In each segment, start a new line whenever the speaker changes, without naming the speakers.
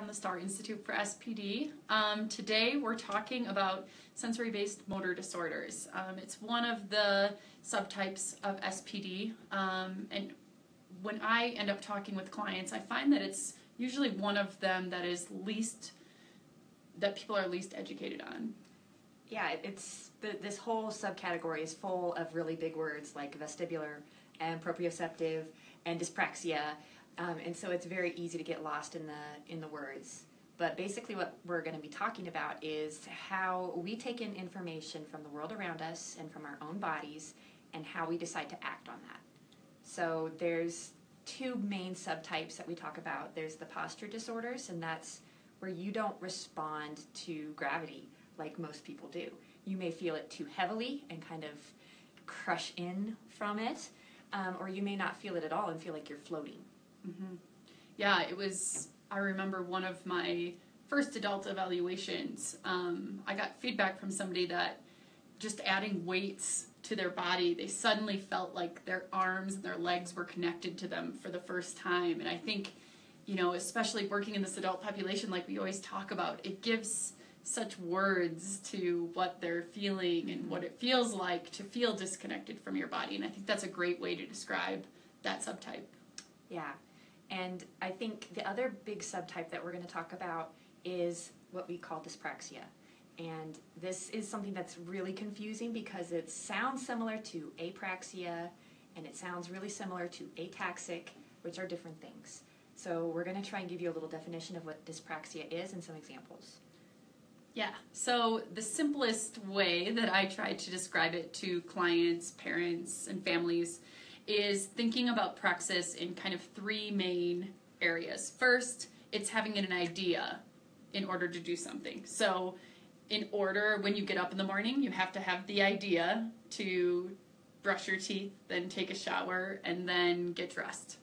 from the Star Institute for SPD. Today we're talking about sensory-based motor disorders. It's one of the subtypes of SPD, and when I end up talking with clients, I find that it's usually one of them that people are least educated on.
Yeah, this whole subcategory is full of really big words like vestibular and proprioceptive and dyspraxia, and so it's very easy to get lost in the words. But basically what we're going to be talking about is how we take in information from the world around us and from our own bodies and how we decide to act on that. So there's two main subtypes that we talk about. There's the posture disorders, and that's where you don't respond to gravity like most people do. You may feel it too heavily and kind of crush in from it, or you may not feel it at all and feel like you're floating.
Mm-hmm. Yeah, I remember one of my first adult evaluations, I got feedback from somebody that just adding weights to their body, they suddenly felt like their arms and their legs were connected to them for the first time. And I think, especially working in this adult population like we always talk about, it gives such words to what they're feeling and what it feels like to feel disconnected from your body. And I think that's a great way to describe that subtype.
Yeah. And I think the other big subtype that we're going to talk about is what we call dyspraxia. And this is something that's really confusing because it sounds similar to apraxia and it sounds really similar to ataxic, which are different things. So we're going to try and give you a little definition of what dyspraxia is and some examples.
Yeah, so the simplest way that I try to describe it to clients, parents, and families is thinking about praxis in kind of three main areas. First, it's having an idea in order to do something. So when you get up in the morning, you have to have the idea to brush your teeth, then take a shower, and then get dressed.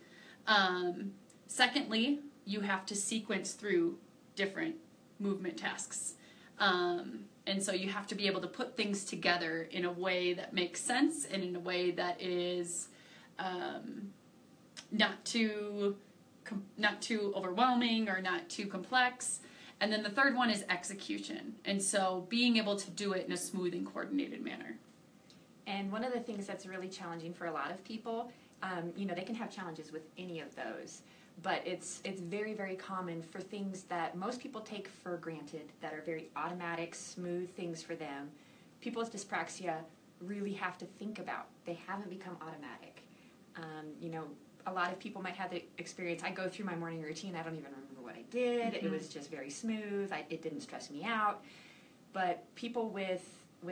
Secondly, you have to sequence through different movement tasks. And so you have to be able to put things together in a way that makes sense and in a way that is not too overwhelming or not too complex. And then the third one is execution. And so being able to do it in a smooth and coordinated manner.
And one of the things that's really challenging for a lot of people, they can have challenges with any of those. But it's very, very common for things that most people take for granted, that are very automatic, smooth things for them. People with dyspraxia really have to think about. They haven't become automatic. A lot of people might have the experience, I go through my morning routine, I don't even remember what I did. Mm-hmm. It was just very smooth. It didn't stress me out. But people with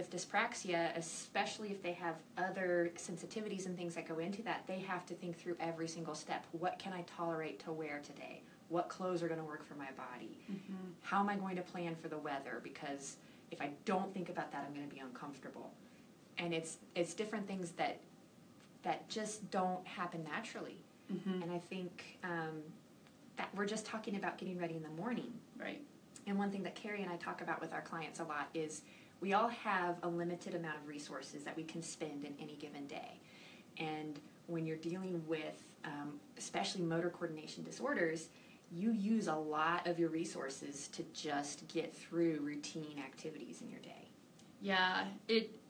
dyspraxia, especially if they have other sensitivities and things that go into that, they have to think through every single step. What can I tolerate to wear today? What clothes are going to work for my body? Mm-hmm. How am I going to plan for the weather? Because if I don't think about that, I'm going to be uncomfortable. And it's different things that just don't happen naturally. Mm-hmm. And I think that we're just talking about getting ready in the morning.
Right.
And one thing that Carrie and I talk about with our clients a lot is we all have a limited amount of resources that we can spend in any given day. And when you're dealing with especially motor coordination disorders, you use a lot of your resources to just get through routine activities in your day.
Yeah,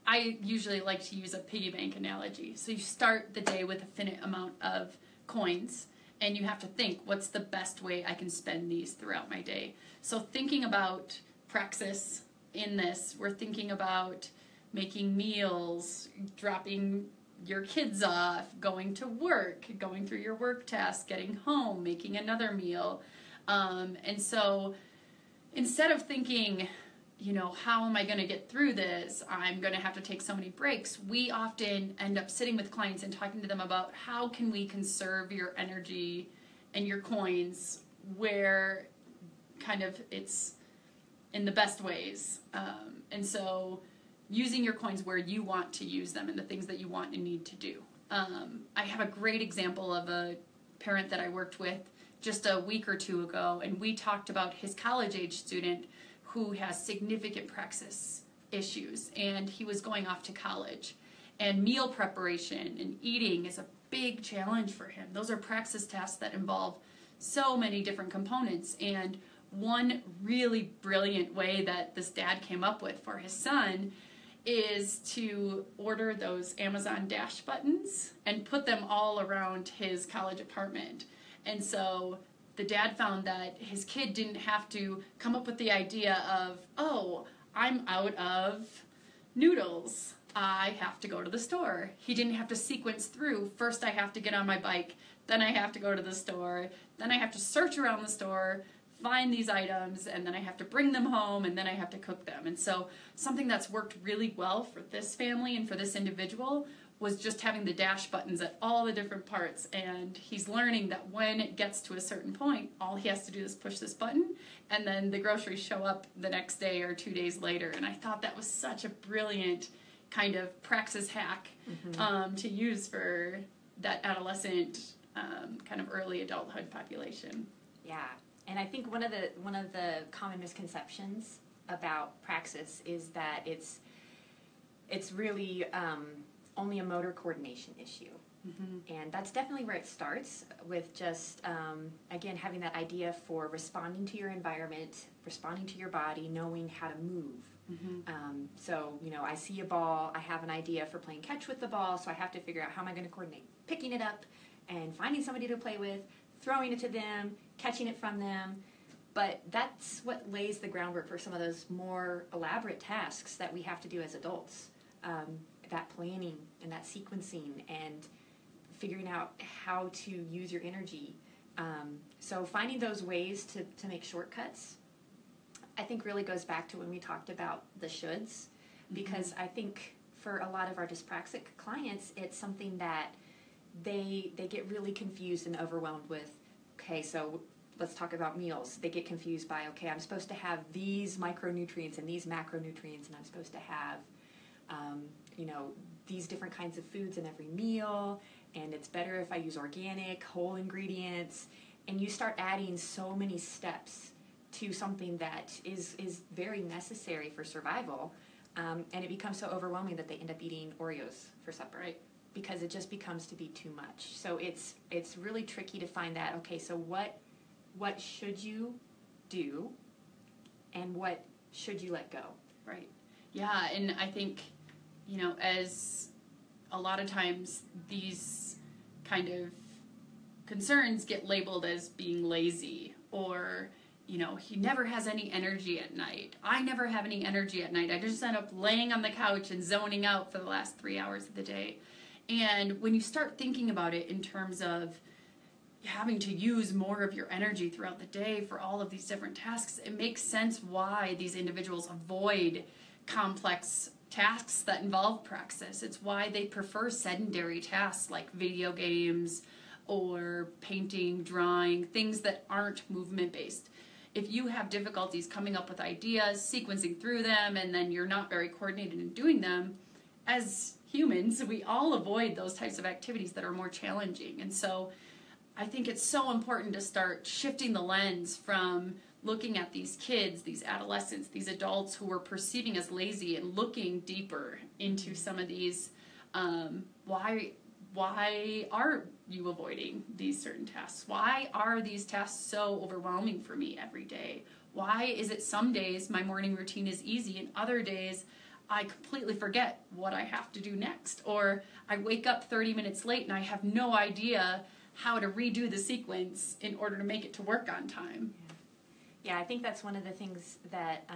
I usually like to use a piggy bank analogy. So you start the day with a finite amount of coins, and you have to think, what's the best way I can spend these throughout my day? So thinking about praxis in this, we're thinking about making meals, dropping your kids off, going to work, going through your work tasks, getting home, making another meal. And so instead of thinking, how am I going to get through this? I'm going to have to take so many breaks. We often end up sitting with clients and talking to them about how can we conserve your energy and your coins where kind of it's in the best ways. And so using your coins where you want to use them and the things that you want and need to do. I have a great example of a parent that I worked with just a week or two ago, and we talked about his college-age student who has significant praxis issues, and he was going off to college. And meal preparation and eating is a big challenge for him. Those are praxis tasks that involve so many different components, and one really brilliant way that this dad came up with for his son is to order those Amazon Dash buttons and put them all around his college apartment. And so the dad found that his kid didn't have to come up with the idea of, oh, I'm out of noodles, I have to go to the store. He didn't have to sequence through, first I have to get on my bike, then I have to go to the store, then I have to search around the store, find these items, and then I have to bring them home, and then I have to cook them. And so something that's worked really well for this family and for this individual was just having the dash buttons at all the different parts. And he's learning that when it gets to a certain point, all he has to do is push this button, and then the groceries show up the next day or 2 days later. And I thought that was such a brilliant kind of praxis hack to use for that adolescent kind of early adulthood population.
Yeah. And I think one of the common misconceptions about praxis is that it's really only a motor coordination issue. And that's definitely where it starts, with just, again, having that idea for responding to your environment, responding to your body, knowing how to move. So, I see a ball, I have an idea for playing catch with the ball, so I have to figure out how am I going to coordinate picking it up and finding somebody to play with, throwing it to them, catching it from them. But that's what lays the groundwork for some of those more elaborate tasks that we have to do as adults. That planning and that sequencing and figuring out how to use your energy. So finding those ways to make shortcuts, I think really goes back to when we talked about the shoulds, because I think for a lot of our dyspraxic clients, it's something that they get really confused and overwhelmed with. Okay, so let's talk about meals. They get confused by, okay, I'm supposed to have these micronutrients and these macronutrients, and I'm supposed to have, these different kinds of foods in every meal, and it's better if I use organic, whole ingredients, and you start adding so many steps to something that is very necessary for survival, and it becomes so overwhelming that they end up eating Oreos for supper.
Right.
Because it just becomes to be too much. So it's really tricky to find that, okay, so what should you do and what should you let go?
Right. Yeah, and I think, as a lot of times these kind of concerns get labeled as being lazy, or, he never has any energy at night. I never have any energy at night. I just end up laying on the couch and zoning out for the last 3 hours of the day. And when you start thinking about it in terms of having to use more of your energy throughout the day for all of these different tasks, it makes sense why these individuals avoid complex tasks that involve praxis. It's why they prefer sedentary tasks like video games or painting, drawing, things that aren't movement-based. If you have difficulties coming up with ideas, sequencing through them, and then you're not very coordinated in doing them, as humans, we all avoid those types of activities that are more challenging. And so I think it's so important to start shifting the lens from looking at these kids, these adolescents, these adults who are perceiving as lazy, and looking deeper into some of these, why are you avoiding these certain tasks? Why are these tasks so overwhelming for me every day? Why is it some days my morning routine is easy and other days I completely forget what I have to do next? Or I wake up 30 minutes late and I have no idea how to redo the sequence in order to make it to work on time.
Yeah, I think that's one of the things that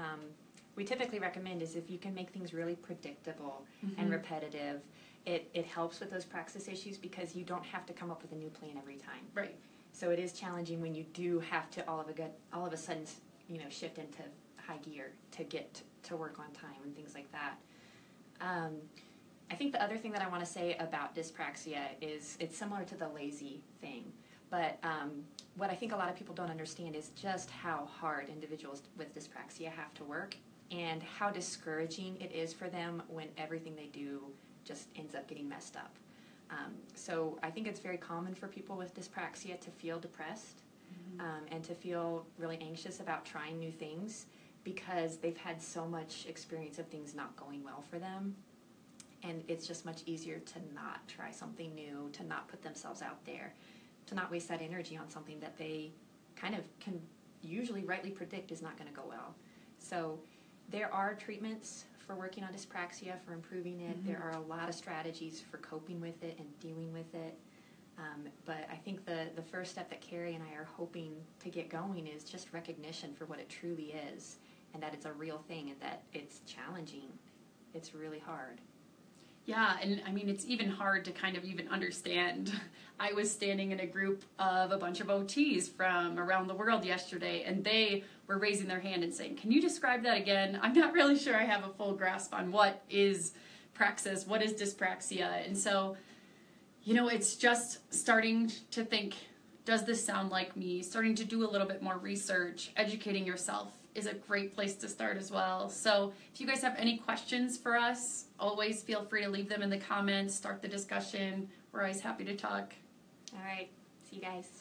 we typically recommend is if you can make things really predictable and repetitive, it helps with those praxis issues because you don't have to come up with a new plan every time.
Right.
So it is challenging when you do have to all of a sudden, shift into high gear to get to work on time and things like that. I think the other thing that I want to say about dyspraxia is it's similar to the lazy thing, but what I think a lot of people don't understand is just how hard individuals with dyspraxia have to work and how discouraging it is for them when everything they do just ends up getting messed up. So I think it's very common for people with dyspraxia to feel depressed and to feel really anxious about trying new things because they've had so much experience of things not going well for them. And it's just much easier to not try something new, to not put themselves out there, to not waste that energy on something that they kind of can usually rightly predict is not going to go well. So there are treatments for working on dyspraxia, for improving it. Mm-hmm. There are a lot of strategies for coping with it and dealing with it. But I think the first step that Carrie and I are hoping to get going is just recognition for what it truly is, and that it's a real thing, and that it's challenging. It's really hard.
Yeah, and I mean, it's even hard to kind of even understand. I was standing in a group of a bunch of OTs from around the world yesterday, and they were raising their hand and saying, can you describe that again? I'm not really sure I have a full grasp on what is praxis, what is dyspraxia. And so, you know, it's just starting to think, does this sound like me? Starting to do a little bit more research, educating yourself is a great place to start as well. So if you guys have any questions for us, always feel free to leave them in the comments, start the discussion. We're always happy to talk.
All right. See you guys.